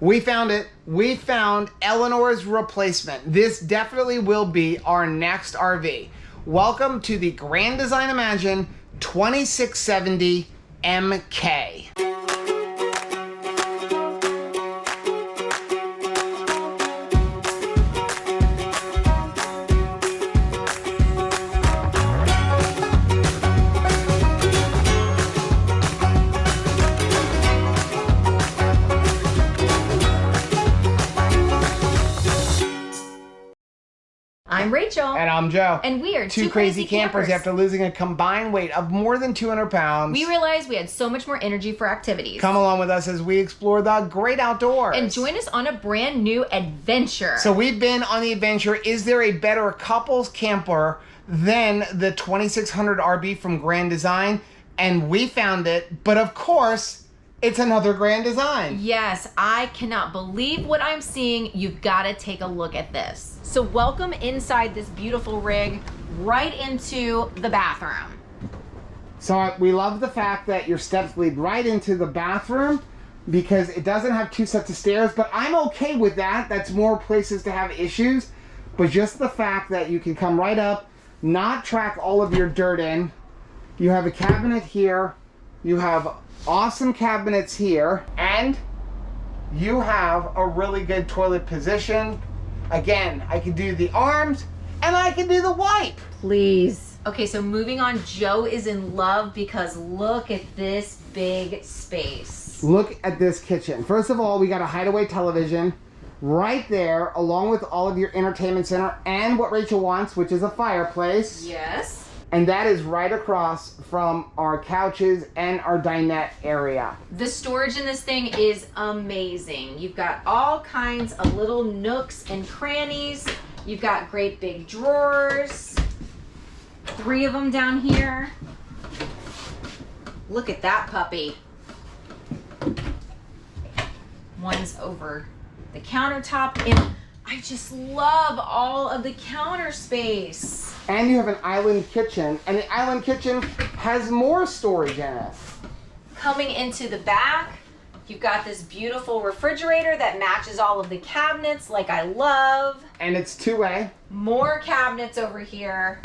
We found it. We found Eleanor's replacement. This definitely will be our next RV. Welcome to the Grand Design Imagine 2670 MK. I'm Rachel. And I'm Joe. And we are two crazy campers. After losing a combined weight of more than 200 pounds. We realized we had so much more energy for activities. Come along with us as we explore the great outdoors. And join us on a brand new adventure. So we've been on the adventure. Is there a better couples camper than the 2600 RV from Grand Design? And we found it. But of course, it's another Grand Design. Yes, I cannot believe what I'm seeing. You've got to take a look at this. So welcome inside this beautiful rig, right into the bathroom. So we love the fact that your steps lead right into the bathroom because it doesn't have two sets of stairs, but I'm okay with that. That's more places to have issues. But just the fact that you can come right up, not track all of your dirt in. You have a cabinet here. You have awesome cabinets here. And you have a really good toilet position. Again, I can do the arms and I can do the wipe. Please. Okay, so moving on, Joe is in love because look at this big space. Look at this kitchen. First of all, we got a hideaway television right there, along with all of your entertainment center and what Rachel wants, which is a fireplace. Yes. And that is right across from our couches and our dinette area. The storage in this thing is amazing. You've got all kinds of little nooks and crannies. You've got great big drawers. 3 of them down here. Look at that puppy. One's over the countertop, and I just love all of the counter space. And you have an island kitchen, and the island kitchen has more storage in it. Coming into the back, you've got this beautiful refrigerator that matches all of the cabinets like I love. And it's two-way. More cabinets over here.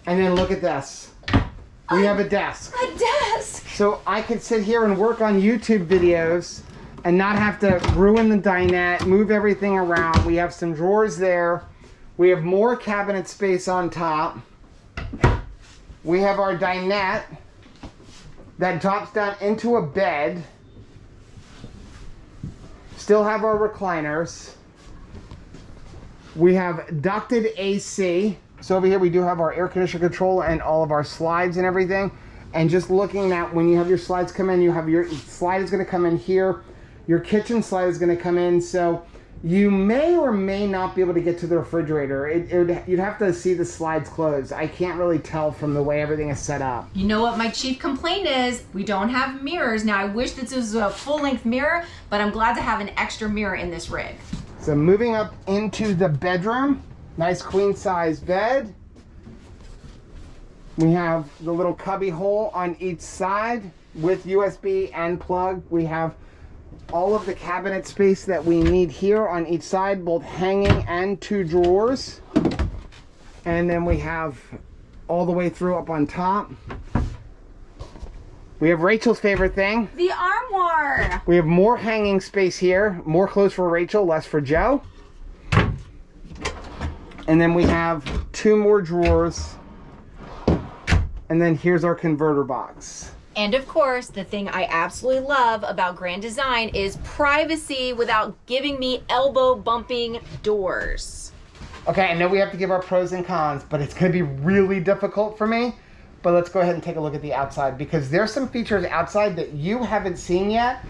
And then look at this. We have a desk. A desk! So I could sit here and work on YouTube videos and not have to ruin the dinette, move everything around. We have some drawers there. We have more cabinet space on top. We have our dinette that drops down into a bed. Still have our recliners. We have ducted AC. So over here we do have our air conditioner control and all of our slides and everything. And just looking at when you have your slides come in, you have your slide is going to come in here. Your kitchen slide is going to come in. So you may or may not be able to get to the refrigerator. You'd have to see the slides closed. I can't really tell from the way everything is set up. You know what my chief complaint is? We don't have mirrors. Now I wish this was a full-length mirror, but I'm glad to have an extra mirror in this rig. So moving up into the bedroom, nice queen size bed. We have the little cubby hole on each side with USB and plug. We have all of the cabinet space that we need here on each side, both hanging and 2 drawers. And then we have all the way through up on top. We have Rachel's favorite thing. The armoire. We have more hanging space here. More clothes for Rachel, less for Joe. And then we have 2 more drawers. And then here's our converter box. And of course, the thing I absolutely love about Grand Design is privacy without giving me elbow bumping doors. Okay, I know we have to give our pros and cons, but it's gonna be really difficult for me. But let's go ahead and take a look at the outside because there's some features outside that you haven't seen yet,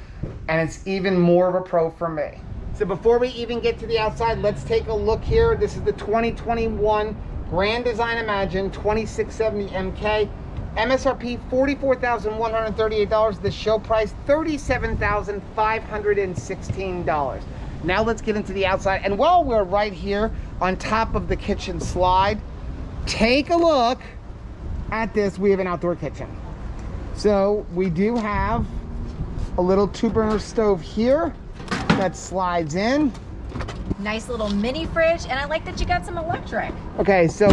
and it's even more of a pro for me. So before we even get to the outside, let's take a look here. This is the 2021 Grand Design Imagine 2670 MK. MSRP $44,138. The show price $37,516. Now let's get into the outside. And while we're right here on top of the kitchen slide, take a look at this. We have an outdoor kitchen. So we do have a little 2-burner stove here. that slides in. Nice little mini fridge, and I like that you got some electric. Okay, so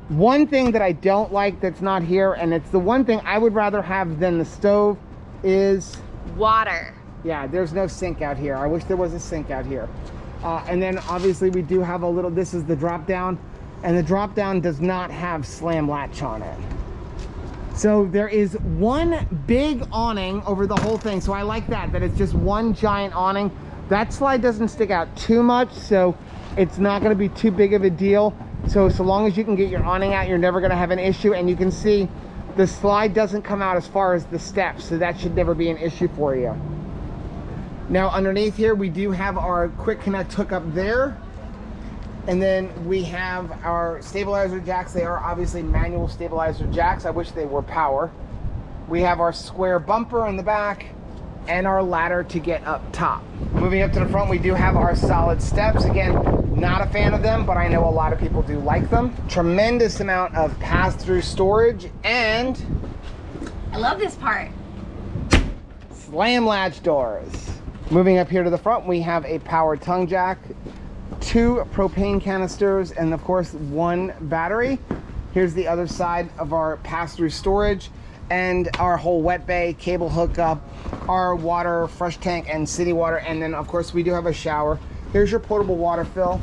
one thing that I don't like that's not here, and it's the one thing I would rather have than the stove, is water. Yeah, there's no sink out here. I wish there was a sink out here. And then obviously we do have a little, this is the drop down, and the drop down does not have slam latch on it. So there is one big awning over the whole thing. So I like that it's just one giant awning. That slide doesn't stick out too much, so it's not gonna be too big of a deal. So long as you can get your awning out, you're never gonna have an issue. And you can see the slide doesn't come out as far as the steps, so that should never be an issue for you. Now underneath here, we do have our quick connect hookup there. And then we have our stabilizer jacks. They are obviously manual stabilizer jacks. I wish they were power. We have our square bumper in the back and our ladder to get up top. Moving up to the front, we do have our solid steps. Again, not a fan of them, but I know a lot of people do like them. Tremendous amount of pass-through storage, and I love this part. Slam latch doors. Moving up here to the front, we have a power tongue jack, 2 propane canisters, and of course 1 battery. Here's the other side of our pass-through storage and our whole wet bay, cable hookup, our water, fresh tank, and city water. And then of course we do have a shower. Here's your portable water fill.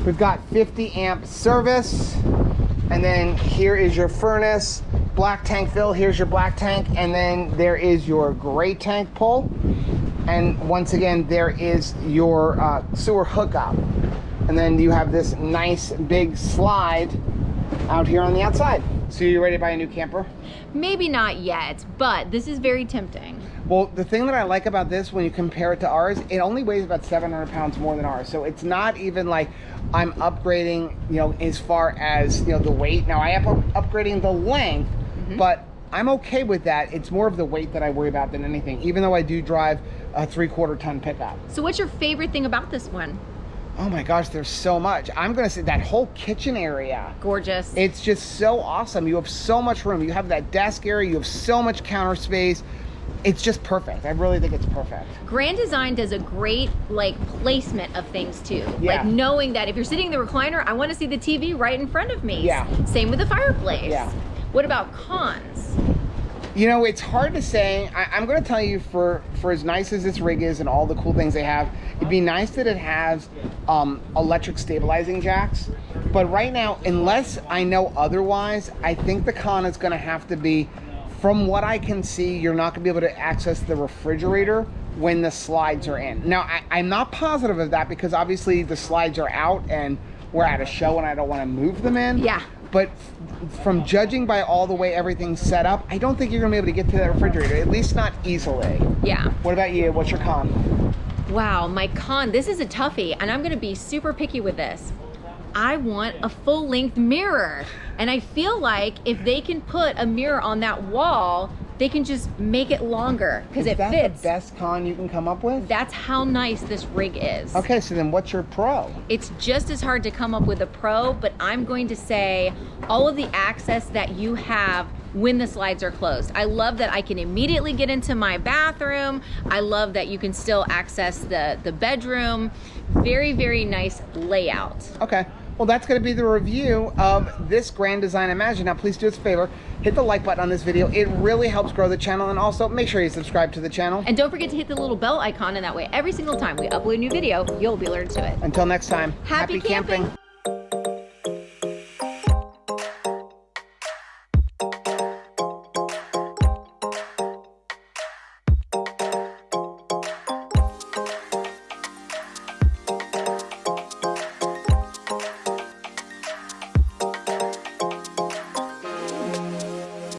We've got 50 amp service, and then here is your furnace, black tank fill. Here's your black tank, and then there is your gray tank pull. And once again, there is your sewer hookup. And then you have this nice big slide out here on the outside. So you ready to buy a new camper? Maybe not yet, but this is very tempting. Well, the thing that I like about this, when you compare it to ours, it only weighs about 700 pounds more than ours. So it's not even like I'm upgrading, you know, as far as, you know, the weight. Now I am upgrading the length, but I'm okay with that. It's more of the weight that I worry about than anything, even though I do drive a 3/4 ton pickup. So what's your favorite thing about this one? Oh my gosh, there's so much. I'm gonna say that whole kitchen area. Gorgeous. It's just so awesome. You have so much room. You have that desk area. You have so much counter space. It's just perfect. I really think it's perfect. Grand Design does a great like placement of things too. Yeah. Like knowing that if you're sitting in the recliner, I want to see the TV right in front of me. Yeah. Same with the fireplace. Yeah. What about cons? You know, it's hard to say. I'm going to tell you, for as nice as this rig is and all the cool things they have, it'd be nice that it has electric stabilizing jacks. But right now, unless I know otherwise, I think the con is going to have to be, from what I can see, you're not going to be able to access the refrigerator when the slides are in. Now, I'm not positive of that because obviously the slides are out and we're at a show and I don't want to move them in. Yeah. But from judging by all the way everything's set up, I don't think you're gonna be able to get to that refrigerator, at least not easily. Yeah. What about you? What's your con? Wow, my con, this is a toughie, and I'm gonna be super picky with this. I want a full-length mirror, and I feel like if they can put a mirror on that wall, they can just make it longer because it fits. Is that the best con you can come up with? That's how nice this rig is. Okay, so then what's your pro? It's just as hard to come up with a pro, but I'm going to say all of the access that you have when the slides are closed. I love that I can immediately get into my bathroom. I love that you can still access the bedroom. Very, very nice layout. Okay. Well, that's going to be the review of this Grand Design Imagine. Now, please do us a favor, hit the like button on this video. It really helps grow the channel, and also make sure you subscribe to the channel. And don't forget to hit the little bell icon, and that way every single time we upload a new video, you'll be alerted to it. Until next time, Happy camping.